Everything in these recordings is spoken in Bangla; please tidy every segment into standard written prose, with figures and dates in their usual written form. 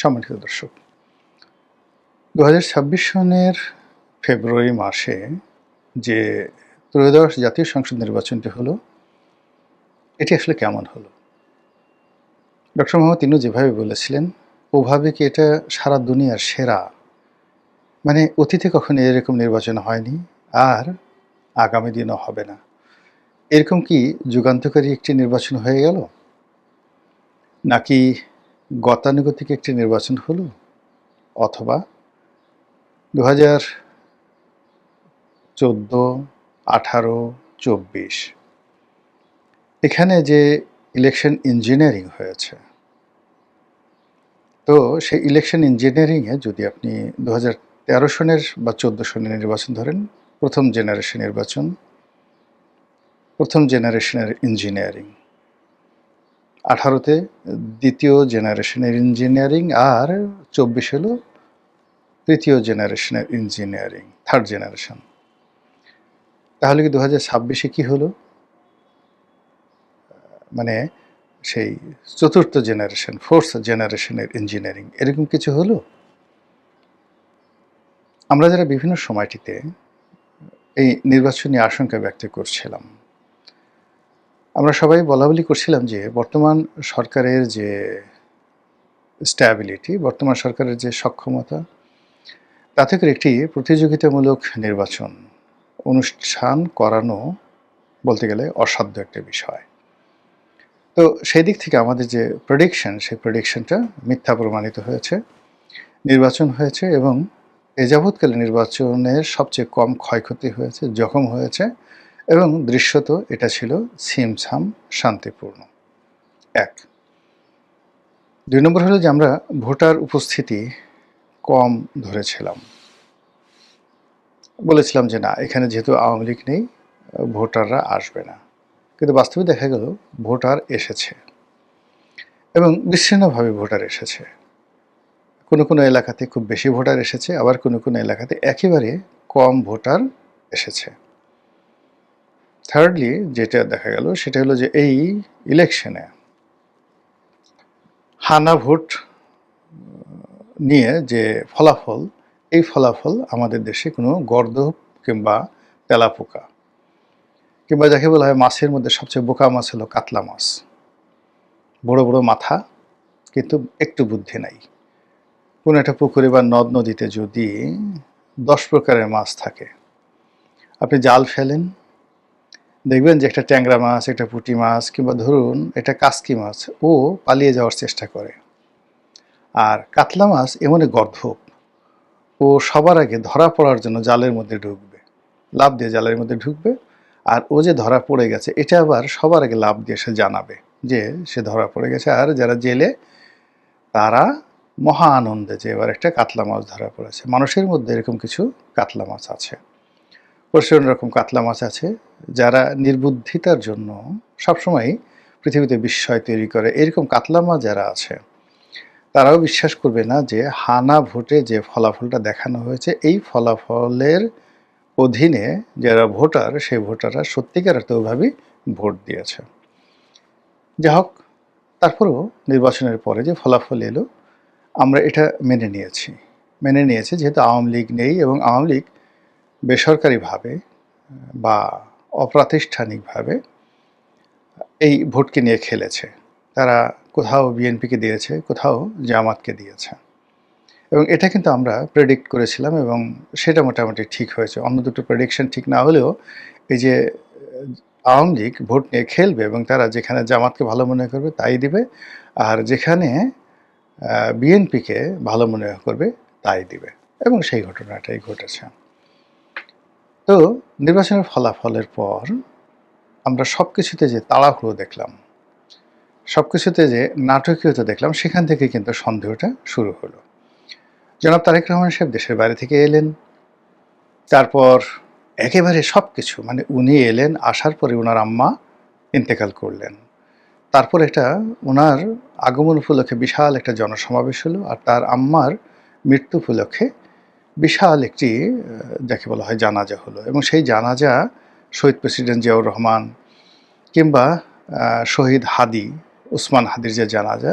সম্মানিত দর্শক, ২০২৬ সনের ফেব্রুয়ারি মাসে যে ত্রয়োদশ জাতীয় সংসদ নির্বাচনটি হলো, এটি আসলে কেমন হলো? ডক্টর মোহাম্মদ ইউনূস যেভাবে বলেছিলেন, ওভাবে কি এটা সারা দুনিয়ার সেরা? মানে অতীতে কখনো এরকম নির্বাচন হয়নি, আর আগামী দিনও হবে না। এরকম কি যুগান্তকারী একটি নির্বাচন হয়ে গেল? নাকি গতানুগতিক একটি নির্বাচন হলো? অথবা ২০১৪, ১৮, ২৪ এখানে যে ইলেকশন ইঞ্জিনিয়ারিং হয়েছে, তো সেই ইলেকশন ইঞ্জিনিয়ারিংয়ে যদি আপনি ২০১৩ সনের বা ১৪ সনের নির্বাচন ধরেন, প্রথম জেনারেশনের ইঞ্জিনিয়ারিং, ১৮তে দ্বিতীয় জেনারেশনের ইঞ্জিনিয়ারিং, আর ২৪ হলো তৃতীয় জেনারেশনের ইঞ্জিনিয়ারিং, থার্ড জেনারেশন। তাহলে কি ২০২৬-এ কী হলো? মানে সেই চতুর্থ জেনারেশন, ফোর্থ জেনারেশনের ইঞ্জিনিয়ারিং, এরকম কিছু হলো? আমরা যারা বিভিন্ন সময়টিতে এই নির্বাচন নিয়ে আশঙ্কা ব্যক্ত করছিলাম, আমরা সবাই বলাবলি করছিলাম যে বর্তমান সরকারের যে স্ট্যাবিলিটি, বর্তমান সরকারের যে সক্ষমতা, তাতে করে একটি প্রতিযোগিতামূলক নির্বাচন অনুষ্ঠান করানো বলতে গেলে অসাধ্য একটা বিষয়। তো সেই দিক থেকে আমাদের যে প্রেডিকশন, সেই প্রেডিকশনটা মিথ্যা প্রমাণিত হয়েছে। নির্বাচন হয়েছে এবং এ যাবৎকালে নির্বাচনের সবচেয়ে কম ক্ষয়ক্ষতি হয়েছে, জখম হয়েছে, এবং দৃশ্যত এটা ছিল ছিমছাম শান্তিপূর্ণ। ১। ২ নম্বর হলো যে আমরা ভোটার উপস্থিতি কম ধরেছিলাম। বলেছিলাম যে না, এখানে যেহেতু আওয়ামী লীগ নেই, ভোটাররা আসবে না। কিন্তু বাস্তবে দেখা গেল ভোটার এসেছে, এবং বিচ্ছিন্নভাবে ভোটার এসেছে। কোনো এলাকাতে খুব বেশি ভোটার এসেছে, আবার কোনো এলাকাতে একেবারে কম ভোটার এসেছে। থার্ডলি যেটা দেখা গেল সেটা হলো যে এই ইলেকশনে হানা ভোট নিয়ে যে ফলাফল, এই ফলাফল আমাদের দেশে কোনো গর্দভ কিংবা তেলাপোকা, কিংবা যাকে বলা হয় মাছের মধ্যে সবচেয়ে বোকা মাছ হলো কাতলা মাছ। বড় বড় মাথা, কিন্তু একটু বুদ্ধি নাই। কোনো একটা পুকুরে বা নদ নদীতে যদি 10 প্রকারের মাছ থাকে, আপনি জাল ফেলেন, দেখবেন যে একটা ট্যাংরা মাছ, একটা পুঁটি মাছ, কিংবা ধরুন একটা কাসকি মাছ, ও পালিয়ে যাওয়ার চেষ্টা করে। আর কাতলা মাছ এমনই গর্দভ, ও সবার আগে ধরা পড়ার জন্য জালের মধ্যে ঢুকবে, লাফ দিয়ে জালের মধ্যে ঢুকবে, আর ও যে ধরা পড়ে গেছে এটা আবার সবার আগে লাফ দিয়ে সে জানাবে যে সে ধরা পড়ে গেছে। আর যারা জেলে, তারা মহা আনন্দে যে এবার একটা কাতলা মাছ ধরা পড়েছে। মানুষের মধ্যে এরকম কিছু কাতলা মাছ আছে, প্রচুর রকম কাতলা মাছ আছে, যারা নির্বুদ্ধিতার জন্য সবসময় পৃথিবীতে বিস্ময় তৈরি করে। এরকম কাতলা মাছ যারা আছে, তারাও বিশ্বাস করবে না যে হানা ভোটে যে ফলাফলটা দেখানো হয়েছে, এই ফলাফলের অধীনে যারা ভোটার, সেই ভোটাররা সত্যিকার অর্থভাবেই ভোট দিয়েছে। যা হোক, তারপরেও নির্বাচনের পরে যে ফলাফল এলো, আমরা এটা মেনে নিয়েছি যেহেতু আওয়ামী লীগ নেই, এবং আওয়ামী লীগ বেসরকারিভাবে বা অপ্রাতিষ্ঠানিকভাবে এই ভোটকে নিয়ে খেলেছে। তারা কোথাও বিএনপিকে দিয়েছে, কোথাও জামাতকে দিয়েছে, এবং এটা কিন্তু আমরা প্রেডিক্ট করেছিলাম, এবং সেটা মোটামুটি ঠিক হয়েছে। অন্য দুটো প্রেডিকশন ঠিক না হলেও এই যে আওয়ামী লীগ ভোট নিয়ে খেলবে, এবং তারা যেখানে জামাতকে ভালো মনে করবে তাই দিবে, আর যেখানে বিএনপিকে ভালো মনে করবে তাই দিবে, এবং সেই ঘটনাটাই ঘটেছে। তো নির্বাচনের ফলাফলের পর আমরা সব কিছুতে যে তাড়াহুড়ো দেখলাম, সব কিছুতে যে নাটকীয়তা দেখলাম, সেখান থেকে কিন্তু সন্দেহটা শুরু হলো। জনাব তারেক রহমান সাহেব দেশের বাইরে থেকে এলেন, তারপর একেবারে সব কিছু, মানে উনি এলেন, আসার পরে ওনার আম্মা ইন্তেকাল করলেন, তারপর এটা ওনার আগমন উপলক্ষে বিশাল একটা জনসমাবেশ হলো, আর তার আম্মার মৃত্যু উপলক্ষে বিশাল একটি যাকে বলা হয় জানাজা হলো, এবং সেই জানাজা শহীদ প্রেসিডেন্ট জিয়াউর রহমান কিংবা শহীদ হাদি, উসমান হাদির যে জানাজা,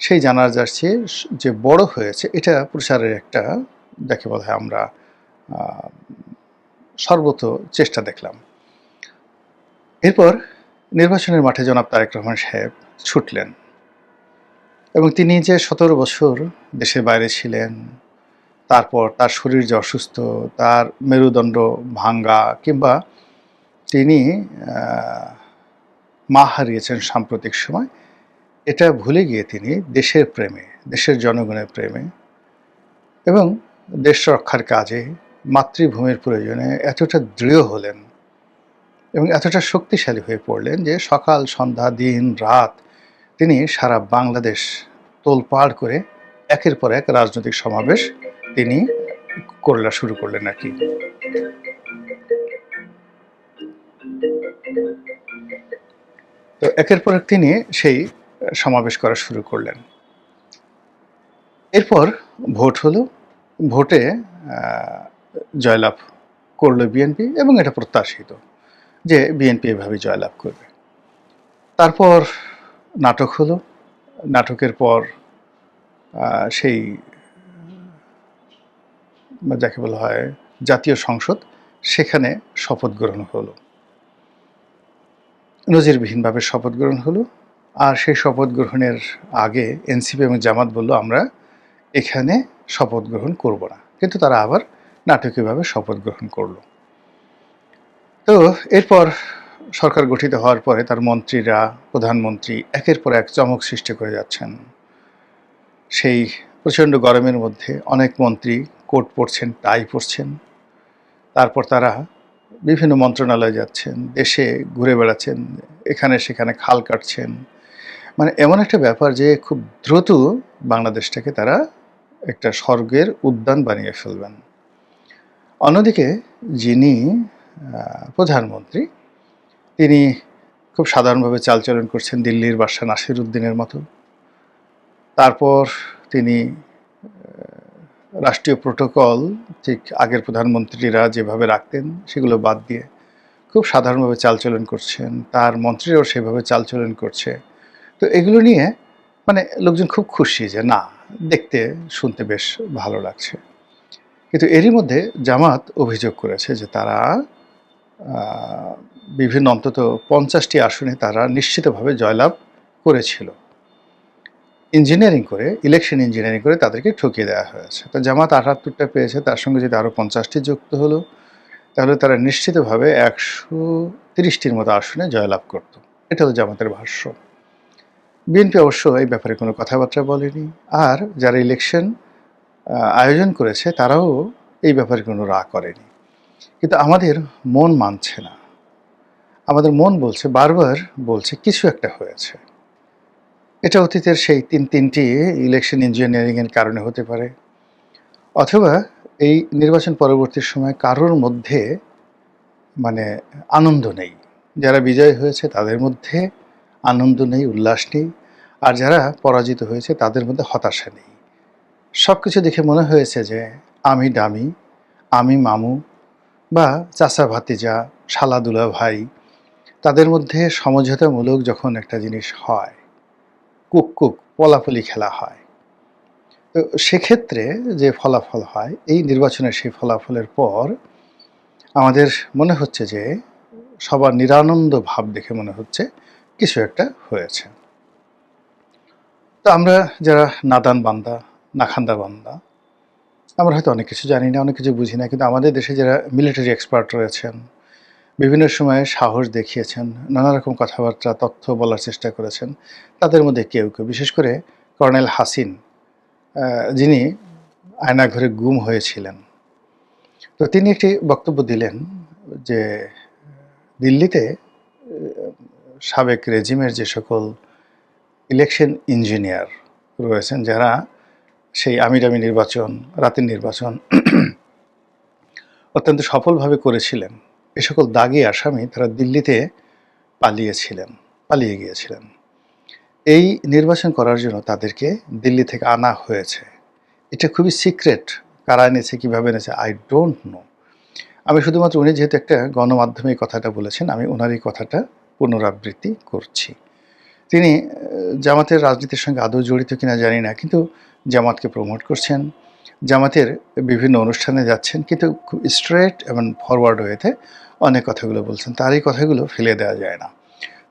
সেই জানাজার চেয়ে যে বড় হয়েছে এটা প্রচারের একটা যাকে বলা হয় আমরা সর্বত চেষ্টা দেখলাম। এরপর নির্বাচনের মাঠে জনাব তারেক রহমান সাহেব ছুটলেন এবং তিনি যে ১৭ বছর দেশের বাইরে ছিলেন, তারপর তার শরীর যে অসুস্থ, তার মেরুদণ্ড ভাঙ্গা কিংবা তিনি মা হারিয়েছেন সাম্প্রতিক সময়, এটা ভুলে গিয়ে তিনি দেশের প্রেমে, দেশের জনগণের প্রেমে এবং দেশ রক্ষার কাজে মাতৃভূমির প্রয়োজনে এতটা দৃঢ় হলেন এবং এতটা শক্তিশালী হয়ে পড়লেন যে সকাল সন্ধ্যা দিন রাত তিনি সারা বাংলাদেশ তোলপাড় করে একের পর এক রাজনৈতিক সমাবেশ তিনি শুরু করলেন আর কি। তো একের পর এক তিনি সেই সমাবেশ করা শুরু করলেন। এরপর ভোট হলো, ভোটে জয়লাভ করলো বিএনপি এবং এটা প্রত্যাশিত যে বিএনপি এভাবে জয়লাভ করবে। তারপর নাটক হলো, নাটকের পর সেই যাকে বলা হয় জাতীয় সংসদ, সেখানে শপথ গ্রহণ হলো, নজিরবিহীনভাবে শপথ গ্রহণ হলো। আর সেই শপথ গ্রহণের আগে এনসিপি এবং জামাত বলল আমরা এখানে শপথ গ্রহণ করব না, কিন্তু তারা আবার নাটকীয়ভাবে শপথ গ্রহণ করলো। তো এরপর সরকার গঠিত হওয়ার পরে তার মন্ত্রীরা, প্রধানমন্ত্রী একের পর এক চমক সৃষ্টি করে যাচ্ছেন। সেই প্রচণ্ড গরমের মধ্যে অনেক মন্ত্রী কোট পরছেন, টাই পরছেন, তারপর তারা বিভিন্ন মন্ত্রণালয়ে যাচ্ছেন, দেশে ঘুরে বেড়াচ্ছেন, এখানে সেখানে খাল কাটছেন। মানে এমন একটা ব্যাপার যে খুব দ্রুত বাংলাদেশটাকে তারা একটা স্বর্গের উদ্যান বানিয়ে ফেলবেন। অন্যদিকে যিনি প্রধানমন্ত্রী, তিনি খুব সাধারণভাবে চালচলন করছেন দিল্লির বাদশা নাসিরুদ্দিনের মতো। তারপর তিনি রাষ্ট্রীয় প্রোটোকল ঠিক আগের প্রধানমন্ত্রীরা যেভাবে রাখতেন সেগুলো বাদ দিয়ে খুব সাধারণভাবে চালচলন করছেন, তার মন্ত্রীরাও সেভাবে চালচলন করছে। তো এগুলো নিয়ে মানে লোকজন খুব খুশি যে না, দেখতে শুনতে বেশ ভালো লাগছে। কিন্তু এরই মধ্যে জামাত অভিযোগ করেছে যে তারা বিভিন্ন অন্তত ৫০টি আসনে তারা নিশ্চিতভাবে জয়লাভ করেছিল। ইঞ্জিনিয়ারিং করে, ইলেকশন ইঞ্জিনিয়ারিং করে তাদেরকে ঠকিয়ে দেওয়া হয়েছে। তো জামাত ৭৮টা পেয়েছে, তার সঙ্গে যদি আরও ৫০টি যুক্ত হলো তাহলে তারা নিশ্চিতভাবে ১৩০টির মতো আসনে জয়লাভ করত। এটা হলো জামাতের ভাষ্য। বিএনপি অবশ্য এই ব্যাপারে কোনো কথাবার্তা বলেনি, আর যারা ইলেকশন আয়োজন করেছে তারাও এই ব্যাপারে কোনো রা করেনি। কিন্তু আমাদের মন মানছে না, আমাদের মন বলছে, বারবার বলছে কিছু একটা হয়েছে। এটা অতীতের সেই তিনটি ইলেকশন ইঞ্জিনিয়ারিংয়ের কারণে হতে পারে, অথবা এই নির্বাচন পরবর্তী সময় কারোর মধ্যে মানে আনন্দ নেই। যারা বিজয় হয়েছে তাদের মধ্যে আনন্দ নেই, উল্লাস নেই, আর যারা পরাজিত হয়েছে তাদের মধ্যে হতাশা নেই। সব কিছু দেখে মনে হয়েছে যে আমি দামি, আমি মামু বা চাচা ভাতিজা, শালা দুলা ভাই, তাদের মধ্যে সমঝোতামূলক যখন একটা জিনিস হয়, কুক পলাপলি খেলা হয়, তো সেক্ষেত্রে যে ফলাফল হয়, এই নির্বাচনের সেই ফলাফলের পর আমাদের মনে হচ্ছে যে সবার নিরানন্দ ভাব দেখে মনে হচ্ছে কিছু একটা হয়েছে। তো আমরা যারা নাদান বান্দা, নাখান্দা বান্দা, আমরা হয়তো অনেক কিছু জানি না, অনেক কিছু বুঝি না, কিন্তু আমাদের দেশে যারা মিলিটারি এক্সপার্ট রয়েছেন, বিভিন্ন সময়ে সাহস দেখিয়েছেন, নানা রকম কথাবার্তা তথ্য বলার চেষ্টা করেছেন, তাদের মধ্যে কেউ বিশেষ করে কর্নেল হাসিন, যিনি আয়নাঘরে গুম হয়েছিলেন, তো তিনি একটি বক্তব্য দিলেন যে দিল্লিতে সাবেক রেজিমের যে সকল ইলেকশন ইঞ্জিনিয়ার রয়েছেন, যারা সেই আমিরামি নির্বাচন, রাতের নির্বাচন অত্যন্ত সফলভাবে করেছিলেন, এ সকল দাগি আসামি তারা দিল্লিতে পালিয়ে গিয়েছিলেন। এই নির্বাচন করার জন্য তাদেরকে দিল্লি থেকে আনা হয়েছে। এটা খুবই সিক্রেট, কারা এনেছে, কীভাবে এনেছে, আই ডোন্ট নো। আমি শুধুমাত্র উনি যেহেতু একটা গণমাধ্যমে এই কথাটা বলেছেন, আমি ওনার এই কথাটা পুনরাবৃত্তি করছি তিনি জামাতের রাজনীতির সঙ্গে আদৌ জড়িত কিনা জানি না, কিন্তু জামাতকে প্রমোট করছেন, জামাতের বিভিন্ন অনুষ্ঠানে যাচ্ছেন, কিন্তু খুব স্ট্রেট এবং ফরওয়ার্ড ওয়েতে অনেক কথাগুলো বলছেন। তার এই কথাগুলো ফেলে দেওয়া যায় না।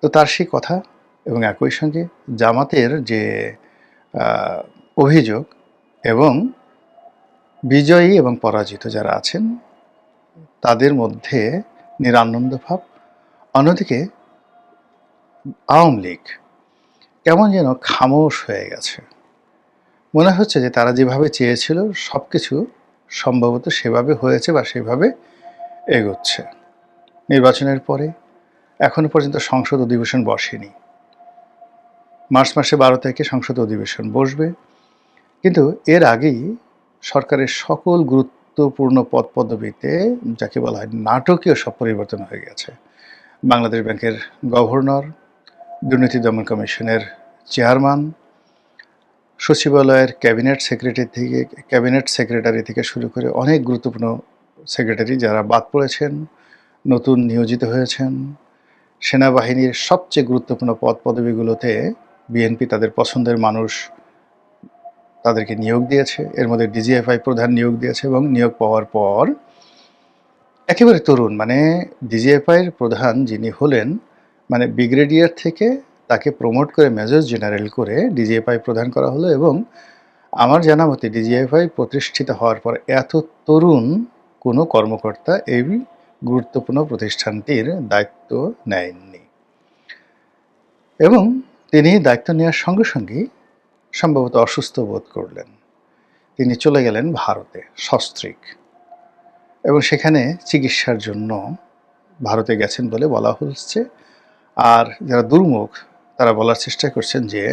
তো তার সেই কথা এবং একই সঙ্গে জামাতের যে অভিযোগ এবং বিজয়ী এবং পরাজিত যারা আছেন তাদের মধ্যে নিরানন্দ ভাব। অন্যদিকে আওয়ামী লীগ কেমন যেন খামোশ হয়ে গেছে। মনে হচ্ছে যে তারা যেভাবে চেয়েছিল সব কিছু সম্ভবত সেভাবে হয়েছে বা সেভাবে এগোচ্ছে। নির্বাচনের পরে এখনো পর্যন্ত সংসদ অধিবেশন বসেনি। মার্চ মাসে 12 তারিখে সংসদ অধিবেশন বসবে, কিন্তু এর আগেই সরকারের সকল গুরুত্বপূর্ণ পদ পদবিতে যাকে বলা হয় নাটকীয় সব পরিবর্তন হয়ে গেছে। বাংলাদেশ ব্যাংকের গভর্নর, দুর্নীতি দমন কমিশনের চেয়ারম্যান, সচিবালয়ের ক্যাবিনেট সেক্রেটারি থেকে শুরু করে অনেক গুরুত্বপূর্ণ সেক্রেটারি যারা বাদ পড়েছেন, নতুন নিয়োজিত হয়েছেন। সেনাবাহিনীর সবচেয়ে গুরুত্বপূর্ণ পদ পদবিগুলোতে বিএনপি তাদের পছন্দের মানুষ তাদেরকে নিয়োগ দিয়েছে। এর মধ্যে ডিজিএফআই প্রধান নিয়োগ দিয়েছে এবং নিয়োগ পাওয়ার পর একেবারে তরুণ, মানে ডিজিএফআইয়ের প্রধান যিনি হলেন, মানে ব্রিগেডিয়ার থেকে তাকে প্রমোট করে মেজর জেনারেল করে ডিজিএফআই প্রধান করা হলো। এবং আমার জানা মতে ডিজিএফআই প্রতিষ্ঠিত হওয়ার পর এত তরুণ কোনো কর্মকর্তা এই গুরুত্বপূর্ণ প্রতিষ্ঠানটির দায়িত্ব নেননি। এবং তিনি দায়িত্ব নেওয়ার সঙ্গে সঙ্গেই সম্ভবত অসুস্থ বোধ করলেন। তিনি চলে গেলেন ভারতে সস্ত্রীক, এবং সেখানে চিকিৎসার জন্য ভারতে গেছেন বলে বলা হচ্ছে। আর যারা দুর্মুখ তারা বলার চেষ্টা করছেন যে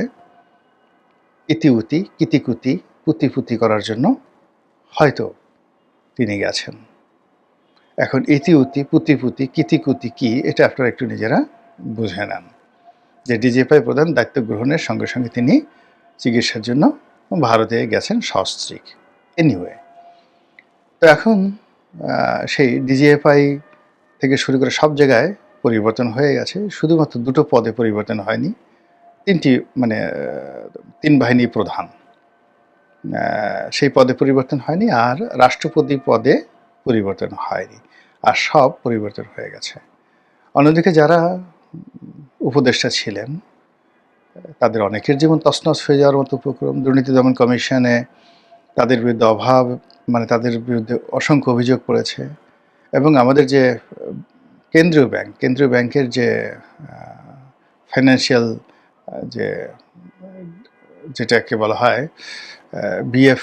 ইতিউতি কিতিকুতি পুতি করার জন্য হয়তো তিনি গেছেন। এখন ইতিউতি পুতি কিতিকুতি কি, এটা আপনারা একটু নিজেরা বুঝে নেন। যে ডিজিএফআই প্রধান দায়িত্ব গ্রহণের সঙ্গে সঙ্গে তিনি চিকিৎসার জন্য ভারতে গেছেন সস্ত্রীক। এনিওয়ে, তো এখন সেই ডিজিএফআই থেকে শুরু করে সব জায়গায় পরিবর্তন হয়ে গেছে। শুধুমাত্র দুটো পদে পরিবর্তন হয়নি, তিন বাহিনী প্রধান সেই পদে পরিবর্তন হয়নি, আর রাষ্ট্রপতি পদে পরিবর্তন হয়নি, আর সব পরিবর্তন হয়ে গেছে। অন্যদিকে যারা উপদেষ্টা ছিলেন তাদের অনেকের জীবন তছনছ হয়ে যাওয়ার মতো উপক্রম। দুর্নীতি দমন কমিশনে তাদের বিরুদ্ধে তাদের বিরুদ্ধে অসংখ্য অভিযোগ পড়েছে। এবং আমাদের যে কেন্দ্রীয় ব্যাংকের যে ফাইন্যান্সিয়াল যেটাকে বলা হয় বিএফ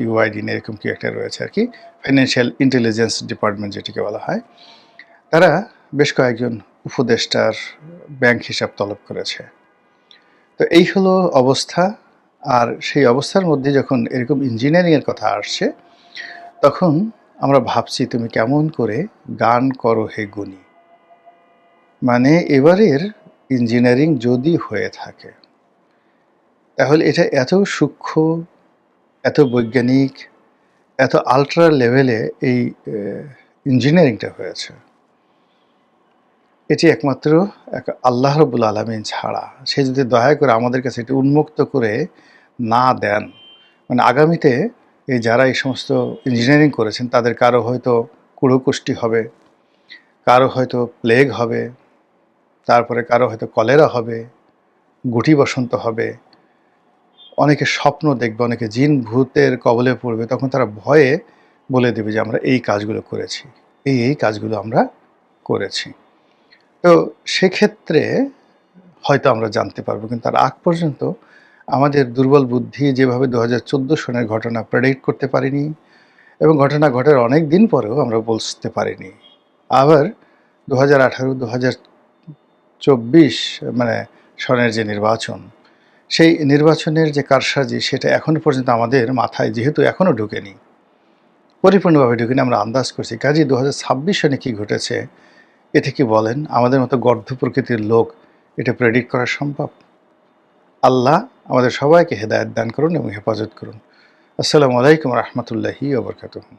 ইউআইডি এরকম কি একটা রয়েছে আর কি, ফাইন্যান্সিয়াল ইন্টেলিজেন্স ডিপার্টমেন্ট যেটিকে বলা হয়, তারা বেশ কয়েকজন উপদেষ্টার ব্যাংক হিসাব তলব করেছে। তো এই হলো অবস্থা। আর সেই অবস্থার মধ্যে যখন এরকম ইঞ্জিনিয়ারিংয়ের কথা আসছে, তখন আমরা ভাবছি তুমি কেমন করে গান করো হে গুণী। মানে এবারের ইঞ্জিনিয়ারিং যদি হয়ে থাকে তাহলে এটা এত সূক্ষ্ম, এত বৈজ্ঞানিক, এত আলট্রা লেভেলে এই ইঞ্জিনিয়ারিংটা হয়েছে, এটি একমাত্র আল্লাহ রাব্বুল আলামিন ছাড়া। সে যদি দয়া করে আমাদের কাছে এটি উন্মুক্ত করে না দেন, মানে আগামীতে এই যারা এই সমস্ত ইঞ্জিনিয়ারিং করেছেন তাদের কারো হয়তো কুড়োকুষ্টি হবে, কারো হয়তো প্লেগ হবে, তারপরে কারো হয়তো কলেরা হবে, গুটি বসন্ত হবে, অনেকে স্বপ্ন দেখবে, অনেকে জিন ভূতের কবলে পড়বে। তখন তারা ভয়ে বলে দেবে যে আমরা এই কাজগুলো করেছি, এই কাজগুলো আমরা করেছি। তো সেক্ষেত্রে হয়তো আমরা জানতে পারবো, কিন্তু তার আগ পর্যন্ত আমাদের দুর্বল বুদ্ধি যেভাবে 2014 সনের ঘটনা প্রেডিক্ট করতে পারিনি, এবং ঘটনা ঘটার অনেক দিন পরেও আমরা বুঝতে পারিনি। আবার 2018-2024 মানে সনের যে নির্বাচন, সেই নির্বাচনের যে কারসাজি, সেটা এখনো পর্যন্ত আমাদের মাথায় যেহেতু এখনও ঢুকেনি, পরিপূর্ণভাবে ঢুকেনি, আমরা আন্দাজ করছি। কাজেই 2026 সনে কী ঘটেছে এটা কি বলেন আমাদের মতো গর্ধ প্রকৃতির লোক এটা প্রেডিক্ট করা সম্ভব? আল্লাহ আমাদের সবাইকে হেদায়েত দান করুন এবং হেফাজত করুন। আসসালামু আলাইকুম রহমতুল্লাহি ওয়া বারাকাতুহু।